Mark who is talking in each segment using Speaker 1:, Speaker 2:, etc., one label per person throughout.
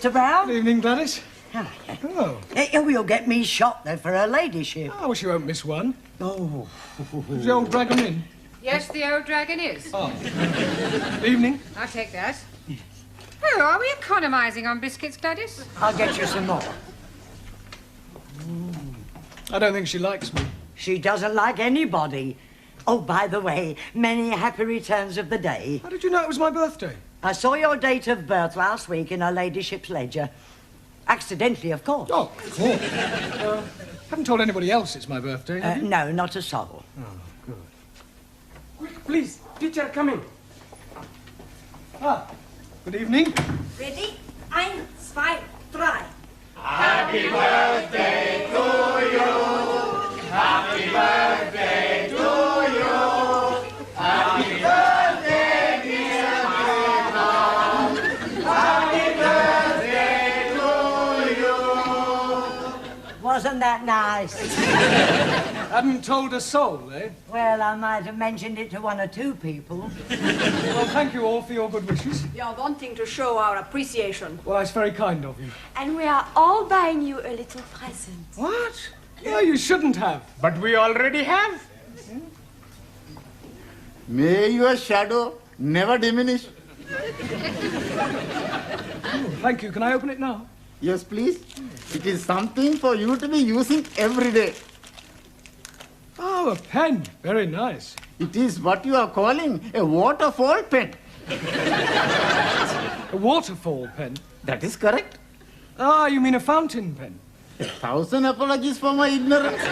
Speaker 1: Mr. Brown.
Speaker 2: Good evening, Gladys.
Speaker 1: Oh. You'll get me shot, though, for her ladyship.
Speaker 2: Oh, well, she won't miss one.
Speaker 1: Oh.
Speaker 2: Is the old dragon in?
Speaker 3: Yes, the old dragon is.
Speaker 2: Oh. Evening.
Speaker 3: I'll take that. Oh, are we economising on biscuits, Gladys?
Speaker 1: I'll get you some more.
Speaker 2: I don't think she likes me.
Speaker 1: She doesn't like anybody. Oh, by the way, many happy returns of the day.
Speaker 2: How did you know it was my birthday?
Speaker 1: I saw your date of birth last week in her ladyship's ledger. Accidentally, of course.
Speaker 2: Oh, of course. Haven't told anybody else it's my birthday, have you?
Speaker 1: No, not a soul.
Speaker 2: Oh, good.
Speaker 4: Quick, please. Teacher, coming.
Speaker 2: Ah, good evening.
Speaker 5: Ready? 1, 2, 3.
Speaker 6: Happy birthday to you. Happy birthday to you. Happy birthday, dear Mom. Happy birthday to you.
Speaker 1: Wasn't that nice?
Speaker 2: Hadn't told a soul, eh?
Speaker 1: Well, I might have mentioned it to one or two people.
Speaker 2: Well, thank you all for your good wishes.
Speaker 5: We are wanting to show our appreciation.
Speaker 2: Well, that's very kind of you.
Speaker 5: And we are all buying you a little present.
Speaker 2: What? Yeah, you shouldn't have.
Speaker 4: But we already have.
Speaker 6: May your shadow never diminish.
Speaker 2: Oh, thank you. Can I open it now?
Speaker 6: Yes, please. It is something for you to be using every day.
Speaker 2: Oh, a pen. Very nice.
Speaker 6: It is what you are calling a waterfall pen.
Speaker 2: A waterfall pen.
Speaker 6: That is correct.
Speaker 2: Ah, you mean a fountain pen?
Speaker 6: 1,000 apologies for my ignorance.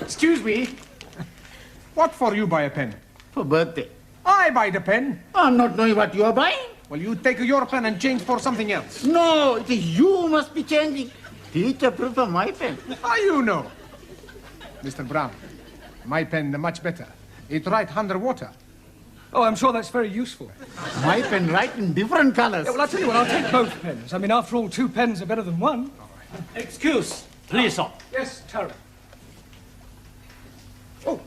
Speaker 4: Excuse me. What for you buy a pen?
Speaker 6: For birthday.
Speaker 4: I buy the pen.
Speaker 6: I'm not knowing what you are buying.
Speaker 4: Well, you take your pen and change for something else.
Speaker 6: No, it is you who must be changing. Teacher prefer my pen.
Speaker 4: How you know? Mr. Brown, my pen much better. It write underwater.
Speaker 2: Oh, I'm sure that's very useful.
Speaker 6: My pen write in different colors.
Speaker 2: Yeah, well, I'll tell you what, I'll take both pens. I mean, after all, 2 pens are better than 1.
Speaker 7: Excuse, please, sir.
Speaker 2: Yes, Tara.
Speaker 7: Oh.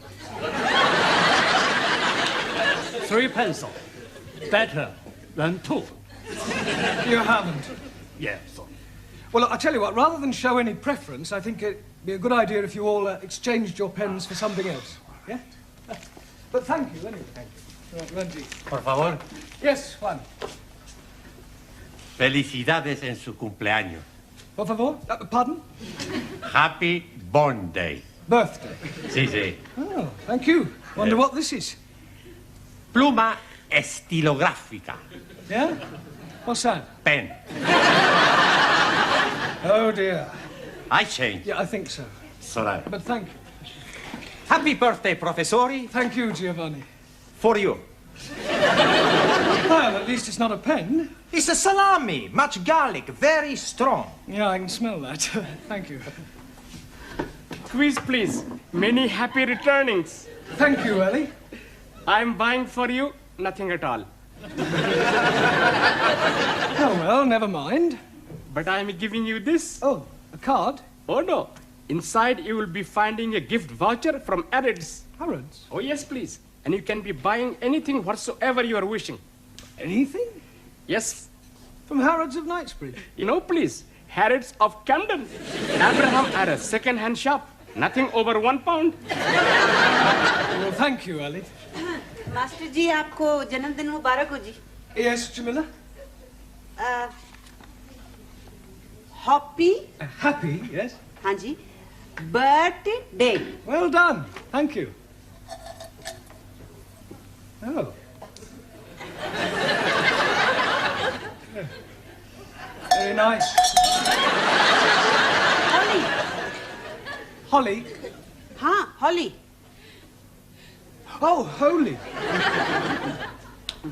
Speaker 7: 3 pencils. Better than 2.
Speaker 2: You haven't.
Speaker 7: Yes, sir.
Speaker 2: Well, I'll tell you what, rather than show any preference, I think it'd be a good idea if you all exchanged your pens for something else. Yeah? But thank you, anyway. Thank you. Right, Randy.
Speaker 7: Por favor.
Speaker 2: Yes, Juan.
Speaker 7: Felicidades en su cumpleaños.
Speaker 2: Por favor? Pardon?
Speaker 7: Happy Born Day.
Speaker 2: Birthday.
Speaker 7: Sí, sí.
Speaker 2: Oh, thank you. Wonder what this is.
Speaker 7: Pluma estilográfica.
Speaker 2: Yeah? What's that?
Speaker 7: Pen.
Speaker 2: Oh, dear.
Speaker 7: I change.
Speaker 2: Yeah, I think so.
Speaker 7: Sorry.
Speaker 2: But thank you.
Speaker 8: Happy birthday, Professori.
Speaker 2: Thank you, Giovanni.
Speaker 8: For you.
Speaker 2: Well, at least it's not a pen.
Speaker 8: It's a salami, much garlic, very strong.
Speaker 2: Yeah, I can smell that. Thank you.
Speaker 4: Quiz, please. Many happy returnings.
Speaker 2: Thank you, Ellie.
Speaker 4: I'm buying for you nothing at all.
Speaker 2: Oh, well, never mind.
Speaker 4: But I'm giving you this.
Speaker 2: Oh, a card?
Speaker 4: Oh, no. Inside, you will be finding a gift voucher from Harrods.
Speaker 2: Harrods?
Speaker 4: Oh, yes, please. And you can be buying anything whatsoever you are wishing.
Speaker 2: Anything?
Speaker 4: Yes.
Speaker 2: From Harrods of Knightsbridge?
Speaker 4: You know, please. Harrods of Camden. Abraham had a second-hand shop. Nothing over £1.
Speaker 2: Well, thank you, Ellie.
Speaker 5: Master ji आपको जन्मदिन मुबारक हो जी.
Speaker 2: Yes, Jamila?
Speaker 5: Happy.
Speaker 2: Happy, yes.
Speaker 5: हाँ जी. Birthday.
Speaker 2: Well done. Thank you. Oh. Very nice.
Speaker 5: Holly.
Speaker 2: Holly?
Speaker 5: हाँ, Holly.
Speaker 2: Oh, holy.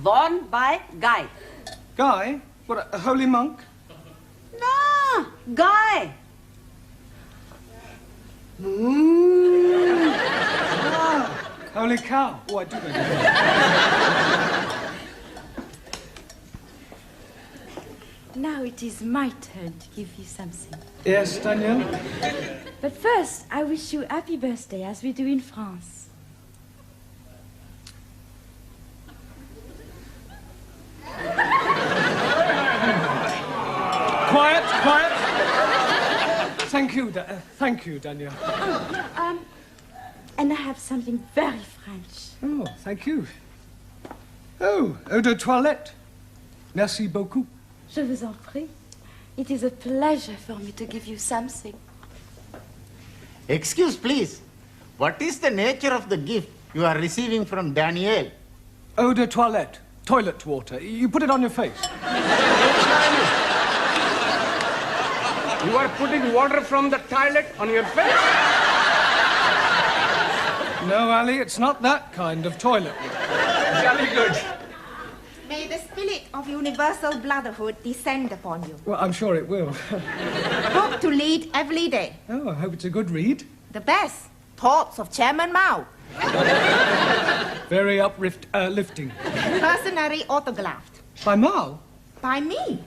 Speaker 5: Worn by Guy.
Speaker 2: Guy? What, a holy monk?
Speaker 5: No, Guy.
Speaker 2: Ah, holy cow. Oh, I do know.
Speaker 9: Now it is my turn to give you something.
Speaker 2: Yes, Danielle?
Speaker 9: But first, I wish you happy birthday, as we do in France.
Speaker 2: Quiet, quiet. Thank you, Daniel.
Speaker 9: And I have something very French.
Speaker 2: Oh, thank you. Oh, eau de toilette. Merci beaucoup.
Speaker 9: Je vous en prie. It is a pleasure for me to give you something.
Speaker 6: Excuse, please. What is the nature of the gift you are receiving from Daniel?
Speaker 2: Eau de toilette. Toilet water. You put it on your face.
Speaker 4: You are putting water from the toilet on your face?
Speaker 2: No, Ali, it's not that kind of toilet.
Speaker 4: Jolly good.
Speaker 5: May the spirit of universal brotherhood descend upon you.
Speaker 2: Well, I'm sure it will.
Speaker 5: Book to read every day.
Speaker 2: Oh, I hope it's a good read.
Speaker 5: The best. Thoughts of Chairman Mao.
Speaker 2: Very uplifting.
Speaker 5: Personally autographed.
Speaker 2: By Mao?
Speaker 5: By me.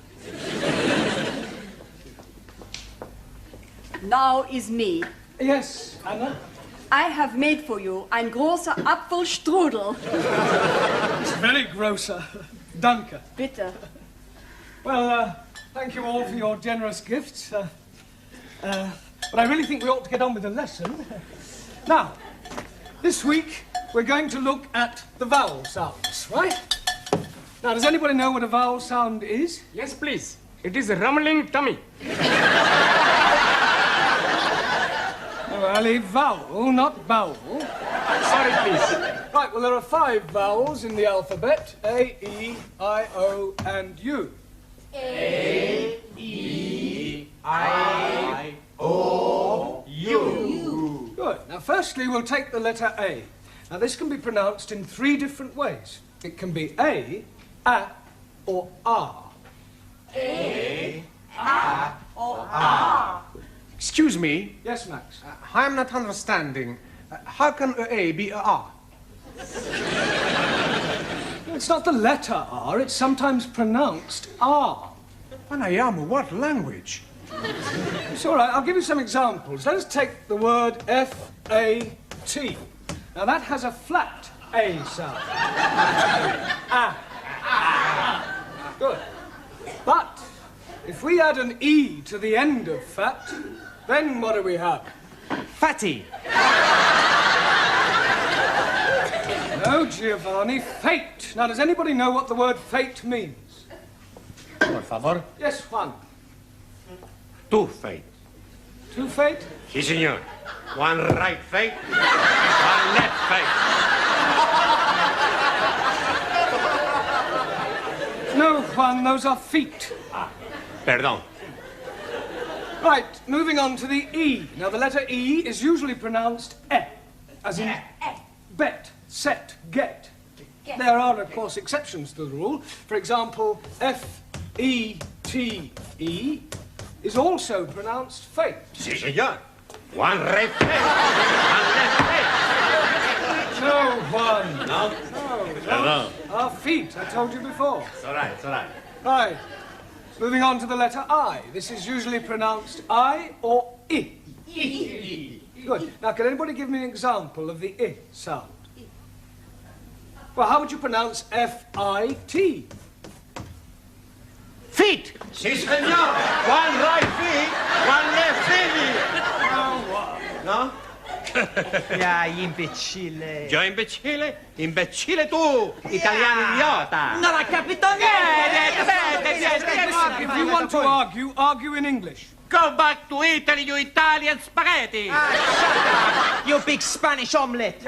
Speaker 10: Now is me.
Speaker 2: Yes, Anna?
Speaker 10: I have made for you ein großer Apfelstrudel.
Speaker 2: It's very grosser. Danke.
Speaker 10: Bitte.
Speaker 2: Well, thank you all for your generous gifts. But I really think we ought to get on with the lesson. Now, this week we're going to look at the vowel sounds, right? Now, does anybody know what a vowel sound is?
Speaker 4: Yes, please. It is a rumbling tummy.
Speaker 2: Oh, Ali, vowel, not bowel.
Speaker 4: Sorry, please.
Speaker 2: Right, well, there are 5 vowels in the alphabet. A, E, I, O, and U.
Speaker 8: A, E, I, O, U.
Speaker 2: Good. Now, firstly, we'll take the letter A. Now, this can be pronounced in 3 different ways. It can be A, or R.
Speaker 8: A, or R.
Speaker 7: Excuse me.
Speaker 2: Yes, Max?
Speaker 8: I'm not understanding. How can A be a R?
Speaker 2: It's not the letter R, it's sometimes pronounced R.
Speaker 8: Pranayama, what language?
Speaker 2: It's all right, I'll give you some examples. Let us take the word F-A-T. Now, that has a flat A sound. Good. But if we add an E to the end of fat, then what do we have?
Speaker 8: Fatty.
Speaker 2: No, Giovanni, fate. Now, does anybody know what the word fate means?
Speaker 7: Por favor.
Speaker 2: Yes, Juan.
Speaker 7: Two fate.
Speaker 2: Two fate?
Speaker 7: Si, senor. One right fate, one left fate.
Speaker 2: No, Juan, those are feet.
Speaker 7: Perdón.
Speaker 2: Right, moving on to the E. Now, the letter E is usually pronounced E, as in bet, set, get. There are, of course, exceptions to the rule. For example, F-E-T-E is also pronounced fate.
Speaker 7: Si, senor. One right fate, one left fate.
Speaker 2: No, Juan.
Speaker 7: No? Perdón.
Speaker 2: Our feet, I told you before.
Speaker 7: It's all right, it's all right.
Speaker 2: Right. Moving on to the letter I. This is usually pronounced I or I. Good. Now, can anybody give me an example of the I sound? Well, how would you pronounce F-I-T?
Speaker 7: Feet. Si, senor. One right feet, one left feet. No?
Speaker 8: Ya, imbecille.
Speaker 7: Yo imbecille? Imbecille tu, italiano idiota.
Speaker 8: Non ha capito niente.
Speaker 2: If you want to argue, argue in English.
Speaker 7: Go back to Italy, you Italian spaghetti.
Speaker 8: You big Spanish omelette.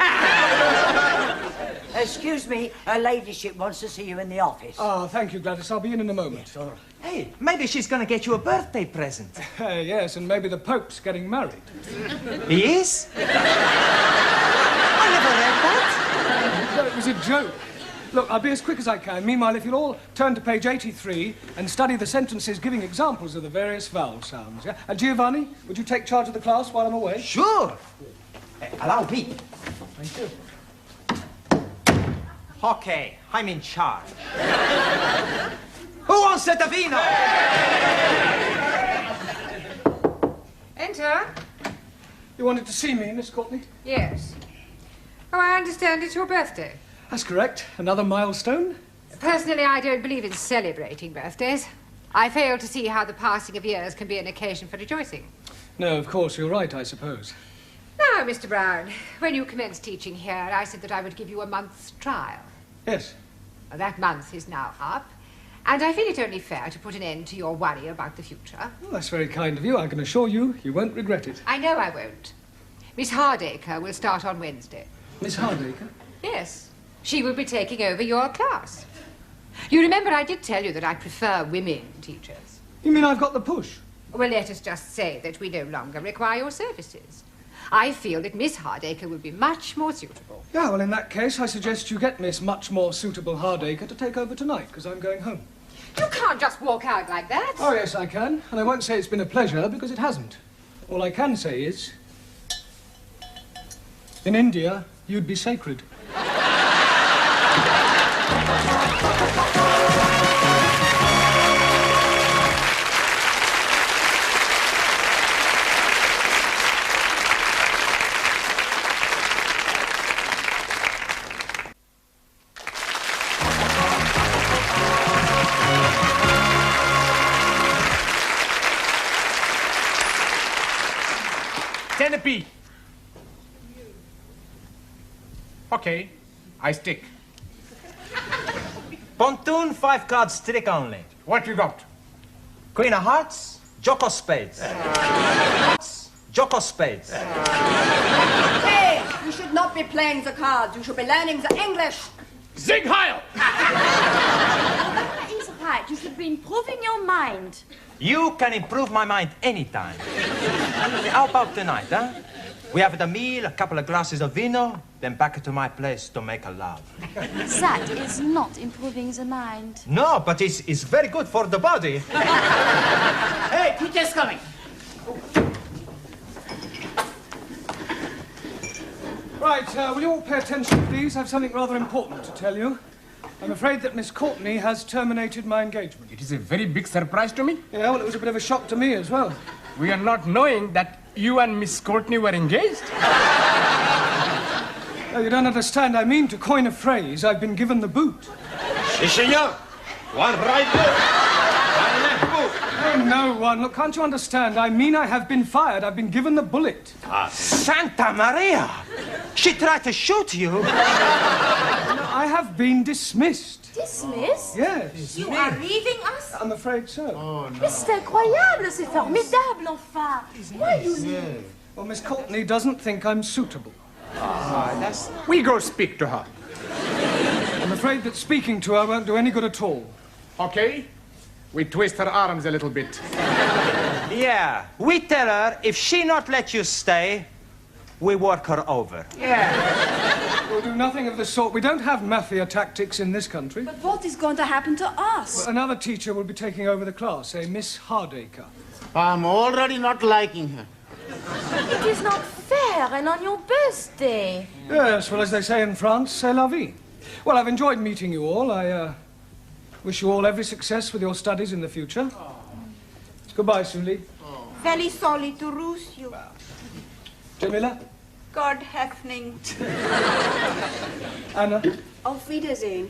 Speaker 1: Excuse me, her ladyship wants to see you in the office.
Speaker 2: Oh, thank you, Gladys. I'll be in a moment.
Speaker 1: Yes, all right.
Speaker 8: Hey, maybe she's gonna get you a birthday present.
Speaker 2: Yes, and maybe the Pope's getting married.
Speaker 8: He is? I never read that.
Speaker 2: No, it was a joke. Look, I'll be as quick as I can. Meanwhile, if you'll all turn to page 83 and study the sentences giving examples of the various vowel sounds, yeah? And Giovanni, would you take charge of the class while I'm away?
Speaker 8: Sure. Allow me.
Speaker 2: Thank you.
Speaker 8: Okay, I'm in charge. Who wants a vino?
Speaker 3: Enter.
Speaker 2: You wanted to see me, Miss Courtney?
Speaker 3: Yes. Oh, I understand it's your birthday.
Speaker 2: That's correct. Another milestone.
Speaker 3: Personally, I don't believe in celebrating birthdays. I fail to see how the passing of years can be an occasion for rejoicing.
Speaker 2: No, of course, you're right, I suppose.
Speaker 3: Now, Mr. Brown, when you commenced teaching here, I said that I would give you a month's trial.
Speaker 2: Yes.
Speaker 3: Well, that month is now up, and I feel it only fair to put an end to your worry about the future.
Speaker 2: Well, that's very kind of you. I can assure you, you won't regret it.
Speaker 3: I know I won't. Miss Hardacre will start on Wednesday.
Speaker 2: Miss Hardacre?
Speaker 3: Yes. She will be taking over your class. You remember I did tell you that I prefer women teachers.
Speaker 2: You mean I've got the push?
Speaker 3: Well, let us just say that we no longer require your services. I feel that Miss Hardacre will be much more suitable.
Speaker 2: Yeah, well, in that case, I suggest you get Miss Much More Suitable Hardacre to take over tonight, because I'm going home.
Speaker 3: You can't just walk out like that.
Speaker 2: Oh, yes, I can. And I won't say it's been a pleasure, because it hasn't. All I can say is, in India, you'd be sacred.
Speaker 8: Centipede. Okay, I stick.
Speaker 7: Pontoon, 5 cards, trick only.
Speaker 8: What you got?
Speaker 7: Queen of hearts, jock of spades. Hearts, jock of spades.
Speaker 10: Hey, you should not be playing the cards. You should be learning the English.
Speaker 4: Sieg Heil!
Speaker 9: That is right. You should be improving your mind.
Speaker 7: You can improve my mind anytime. How about tonight, huh? We have the meal, a couple of glasses of vino, then back to my place to make a love.
Speaker 9: That is not improving the mind.
Speaker 7: No, but it's very good for the body.
Speaker 6: Hey, teacher's coming.
Speaker 2: Right, will you all pay attention, please? I have something rather important to tell you. I'm afraid that Miss Courtney has terminated my engagement.
Speaker 4: It is a very big surprise to me.
Speaker 2: Yeah, well, it was a bit of a shock to me as well.
Speaker 4: We are not knowing that you and Miss Courtney were engaged.
Speaker 2: Oh, you don't understand. I mean, to coin a phrase, I've been given the boot.
Speaker 7: Si, senor. One right boot, one left boot.
Speaker 2: Oh, no one. Look, can't you understand? I mean, I have been fired. I've been given the bullet.
Speaker 7: Santa Maria! She tried to shoot you.
Speaker 2: No, I have been dismissed.
Speaker 9: Dismissed?
Speaker 2: Yes.
Speaker 5: You are leaving us?
Speaker 2: I'm afraid so.
Speaker 9: Mais c'est incroyable, c'est formidable, enfin. Why you leave?
Speaker 2: Well, Miss Courtney doesn't think I'm suitable.
Speaker 4: We go speak to her.
Speaker 2: I'm afraid that speaking to her won't do any good at all.
Speaker 4: Okay? We twist her arms a little bit.
Speaker 7: Yeah, we tell her if she not let you stay, we work her over.
Speaker 2: We'll do nothing of the sort. We don't have mafia tactics in this country.
Speaker 10: But what is going to happen to us?
Speaker 2: Another teacher will be taking over the class, a Miss Hardacre.
Speaker 6: I'm already not liking her.
Speaker 9: It is not fair, and on your birthday.
Speaker 2: Yes, well, as they say in France, c'est la vie. Well, I've enjoyed meeting you all. I wish you all every success with your studies in the future. Goodbye, Sully.
Speaker 5: Very sorry to lose you.
Speaker 2: Jamila?
Speaker 5: God hefning.
Speaker 2: Anna?
Speaker 10: Auf Wiedersehen.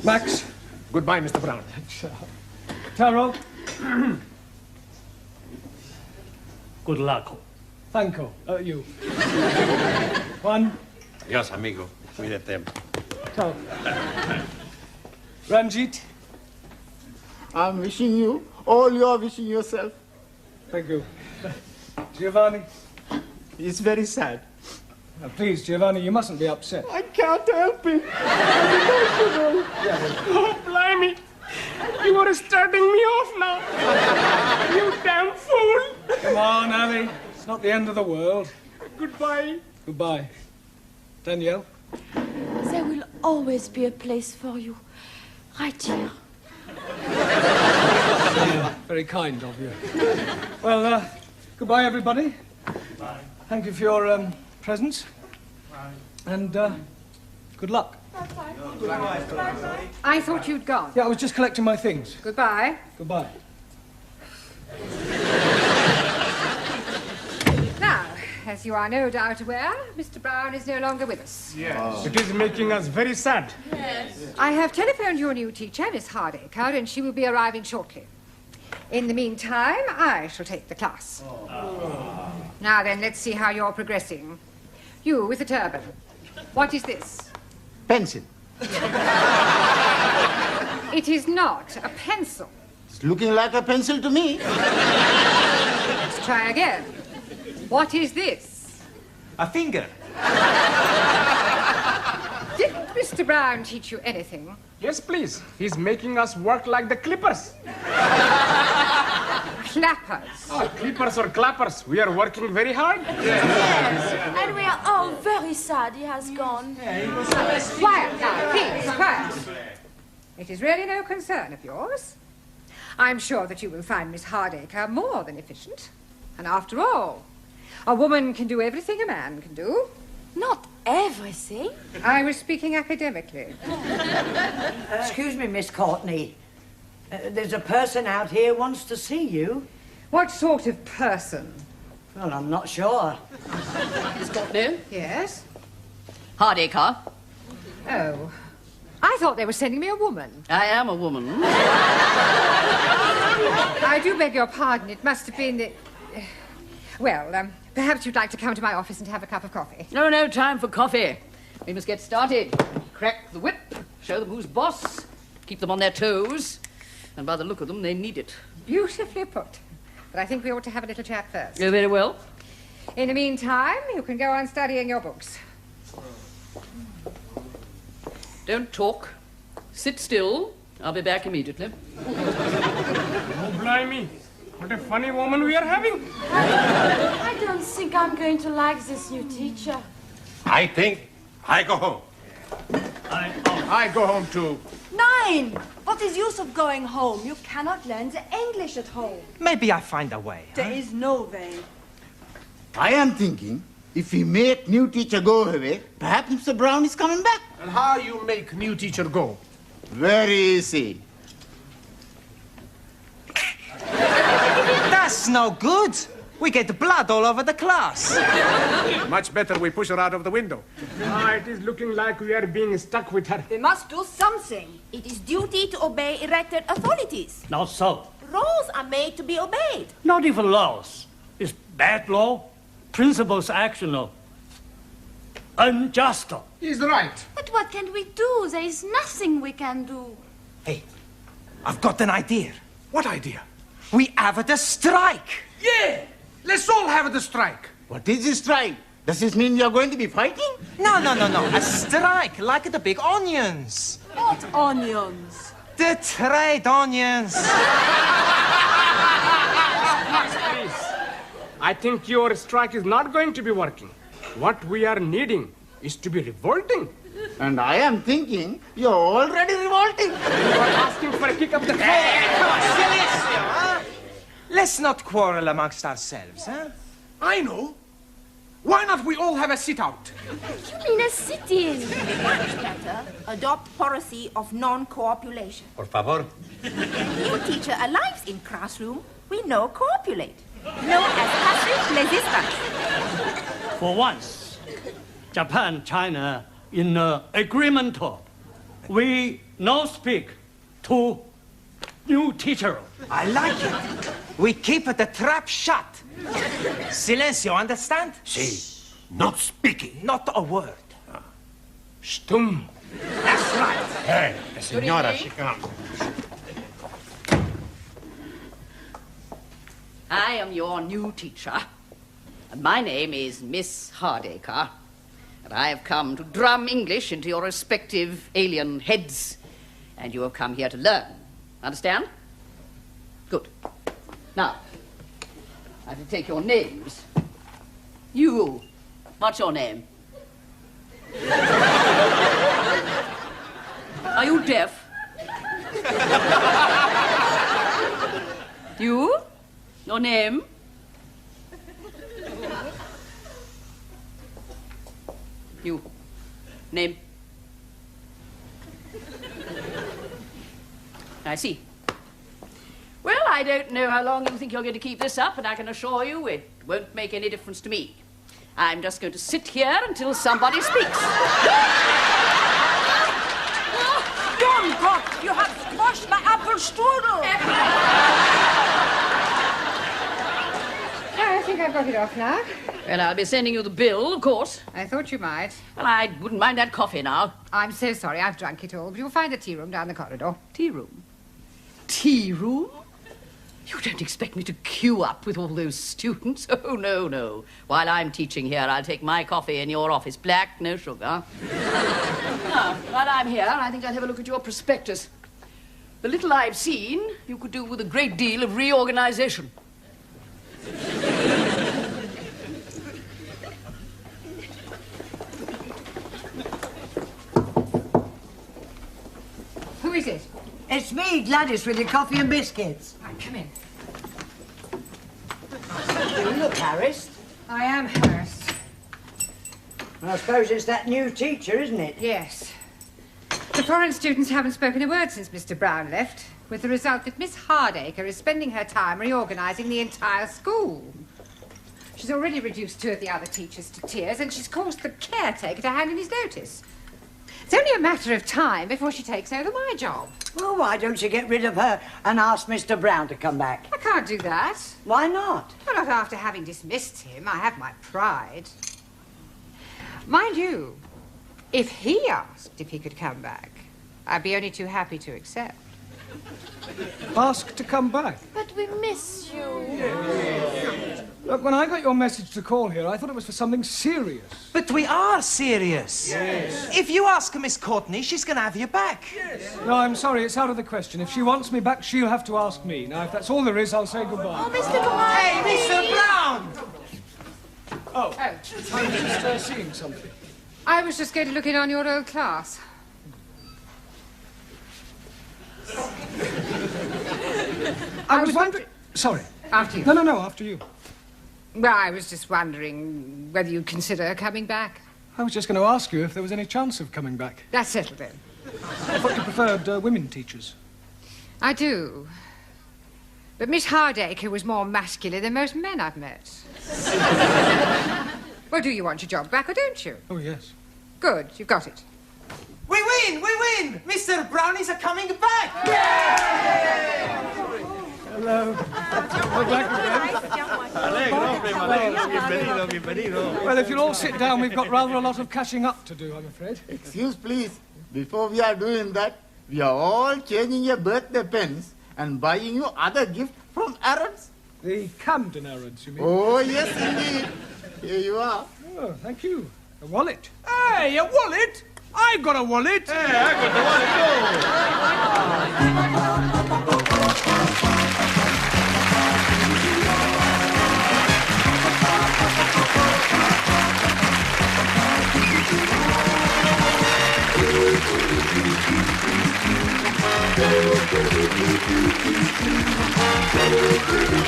Speaker 2: Max?
Speaker 4: Goodbye, Mr. Brown.
Speaker 2: Taro?
Speaker 11: Good luck.
Speaker 2: Thanko. You. One.
Speaker 7: Adios, amigo. Cuídate.
Speaker 2: Ciao. Ranjit?
Speaker 6: I'm wishing you all you're wishing yourself.
Speaker 2: Thank you. Giovanni?
Speaker 6: It's very sad.
Speaker 2: Now, please, Giovanni, you mustn't be upset.
Speaker 6: I can't help it.
Speaker 4: Oh, blimey. You are starting me off now. You damn fool.
Speaker 2: Come on, Ali. It's not the end of the world.
Speaker 4: Goodbye.
Speaker 2: Goodbye. Danielle?
Speaker 9: There will always be a place for you. Right here.
Speaker 2: Very kind of you. Well, goodbye, everybody.
Speaker 11: Bye.
Speaker 2: Thank you for your presence.
Speaker 11: Bye.
Speaker 2: And good luck.
Speaker 3: I thought you'd gone.
Speaker 2: Yeah, I was just collecting my things.
Speaker 3: Goodbye.
Speaker 2: Goodbye.
Speaker 3: Now, as you are no doubt aware, Mr. Brown is no longer with us.
Speaker 4: Yes. It is making us very sad.
Speaker 3: I have telephoned your new teacher, Miss Hardacre, and she will be arriving shortly. In the meantime, I shall take the class. Now then, let's see how you're progressing. You with the turban. What is this?
Speaker 6: Pencil.
Speaker 3: It is not a pencil.
Speaker 6: It's looking like a pencil to me.
Speaker 3: Let's try again. What is this?
Speaker 7: A finger.
Speaker 3: Didn't Mr. Brown teach you anything?
Speaker 4: Yes, please. He's making us work like the clippers.
Speaker 3: Clappers.
Speaker 4: Oh, clippers or clappers. We are working very hard.
Speaker 9: Yes, and we are all very sad he has gone.
Speaker 3: Quiet now, please, quiet. It is really no concern of yours. I'm sure that you will find Miss Hardacre more than efficient. And after all, a woman can do everything a man can do.
Speaker 9: Not everything.
Speaker 3: I was speaking academically.
Speaker 1: Excuse me, Miss Courtney. There's a person out here wants to see you.
Speaker 3: What sort of person?
Speaker 1: Well, I'm not sure.
Speaker 12: Miss Courtney?
Speaker 3: Yes?
Speaker 12: Hardacre.
Speaker 3: Oh. I thought they were sending me a woman.
Speaker 12: I am a woman.
Speaker 3: I do beg your pardon. It must have been that... Well, perhaps you'd like to come to my office and have a cup of coffee.
Speaker 12: No time for coffee. We must get started. Crack the whip, show them who's boss, keep them on their toes, and by the look of them, they need it.
Speaker 3: Beautifully put. But I think we ought to have a little chat first.
Speaker 12: Oh, very well.
Speaker 3: In the meantime, you can go on studying your books.
Speaker 12: Don't talk. Sit still. I'll be back immediately.
Speaker 4: Oh, blimey. What a funny woman we are having.
Speaker 9: I don't think I'm going to like this new teacher.
Speaker 13: I think I go home. I go home too.
Speaker 10: Nine! What is use of going home? You cannot learn the English at home.
Speaker 7: Maybe I find a way.
Speaker 10: There is no way.
Speaker 6: I am thinking, if we make new teacher go away, perhaps Mr. Brown is coming back.
Speaker 13: And how you make new teacher go?
Speaker 6: Very easy.
Speaker 7: That's no good. We get blood all over the class.
Speaker 13: Much better we push her out of the window.
Speaker 4: It is looking like we are being stuck with her.
Speaker 10: We must do something. It is duty to obey elected authorities.
Speaker 11: Not so.
Speaker 10: Rules are made to be obeyed.
Speaker 11: Not even laws. It's bad law. Principles actional. Unjust.
Speaker 13: He's right.
Speaker 9: But what can we do? There is nothing we can do.
Speaker 7: Hey, I've got an idea.
Speaker 13: What idea?
Speaker 7: We have a strike.
Speaker 13: Yeah! Let's all have the strike.
Speaker 6: What is this strike? Does this mean you're going to be fighting?
Speaker 7: No. A strike, like the big onions.
Speaker 10: What onions?
Speaker 7: The trade onions.
Speaker 4: Please. I think your strike is not going to be working. What we are needing is to be revolting.
Speaker 6: And I am thinking, you're already revolting.
Speaker 4: You are asking for a kick up the
Speaker 7: Come on, Silencio, huh? Let's not quarrel amongst ourselves, huh?
Speaker 13: I know. Why not we all have a sit-out?
Speaker 9: You mean a sit-in?
Speaker 5: Much better. Adopt policy of non-copulation.
Speaker 13: Por favor.
Speaker 5: New teacher arrives in classroom, we no copulate. Known as passive resistance.
Speaker 11: For once, Japan, China, in agreement, we no speak to new teacher.
Speaker 7: I like it. We keep the trap shut. Silencio, understand?
Speaker 13: Si. Not speaking.
Speaker 7: Not a word.
Speaker 4: Stum.
Speaker 13: That's right. Hey, the senora, she comes.
Speaker 12: I am your new teacher. And my name is Miss Hardacre. And I have come to drum English into your respective alien heads. And you have come here to learn. Understand? Good. Now, I have to take your names. You. What's your name? Are you deaf? You? Your name? You. Name? I see. Well, I don't know how long you think you're going to keep this up, and I can assure you it won't make any difference to me. I'm just going to sit here until somebody speaks.
Speaker 10: Don Gott, you have squashed my apple strudel.
Speaker 3: I think I've got it off now.
Speaker 12: Well, I'll be sending you the bill, of course.
Speaker 3: I thought you might.
Speaker 12: Well, I wouldn't mind that coffee now.
Speaker 3: I'm so sorry, I've drunk it all, but you'll find a tea room down the corridor.
Speaker 12: Tea room? Tea room? You don't expect me to queue up with all those students? Oh, no, no. While I'm teaching here, I'll take my coffee in your office. Black, no sugar. Now, while I'm here, I think I'll have a look at your prospectus. The little I've seen, you could do with a great deal of reorganization.
Speaker 3: Who is it?
Speaker 1: It's me, Gladys, with your coffee and biscuits.
Speaker 3: Right, come in.
Speaker 1: You look harassed.
Speaker 3: I am harassed.
Speaker 1: I suppose it's that new teacher, isn't it?
Speaker 3: Yes. The foreign students haven't spoken a word since Mr. Brown left, with the result that Miss Hardacre is spending her time reorganising the entire school. She's already reduced 2 of the other teachers to tears, and she's caused the caretaker to hand in his notice. It's only a matter of time before she takes over my job.
Speaker 1: Well, why don't you get rid of her and ask Mr. Brown to come back?
Speaker 3: I can't do that.
Speaker 1: Why not?
Speaker 3: Well, not after having dismissed him. I have my pride. Mind you, if he asked if he could come back, I'd be only too happy to accept.
Speaker 2: Ask to come back.
Speaker 10: But we miss you.
Speaker 2: Look, when I got your message to call here, I thought it was for something serious.
Speaker 8: But we are serious.
Speaker 2: Yes.
Speaker 8: If you ask Miss Courtney, she's going to have you back.
Speaker 2: Yes. No, I'm sorry, it's out of the question. If she wants me back, she'll have to ask me. Now, if that's all there is, I'll say goodbye.
Speaker 10: Oh, Mr. Brown.
Speaker 8: Hey, Mr. Brown!
Speaker 2: Oh, I was just seeing something.
Speaker 3: I was just going to look in on your old class.
Speaker 2: I was wondering... Sorry.
Speaker 3: After you.
Speaker 2: No, after you.
Speaker 3: Well, I was just wondering whether you'd consider coming back.
Speaker 2: I was just going to ask you if there was any chance of coming back.
Speaker 3: That's settled then.
Speaker 2: I thought you preferred women teachers.
Speaker 3: I do. But Miss Hardacre was more masculine than most men I've met. Well, do you want your job back or don't you?
Speaker 2: Oh, yes.
Speaker 3: Good, you've got it.
Speaker 8: We win! We win! Mr. Brownies are coming back!
Speaker 2: Hello. We're back again. Well, if you'll all sit down, we've got rather a lot of catching up to do, I'm afraid.
Speaker 6: Excuse, please. Before we are doing that, we are all changing your birthday pens and buying you other gifts from Arabs.
Speaker 2: The Camden Arabs, you mean?
Speaker 6: Oh, yes, indeed. Here you are.
Speaker 2: Oh, thank you. A wallet.
Speaker 4: Hey, a wallet? I've got a wallet. Hey, I got the wallet, too.
Speaker 14: Thank you.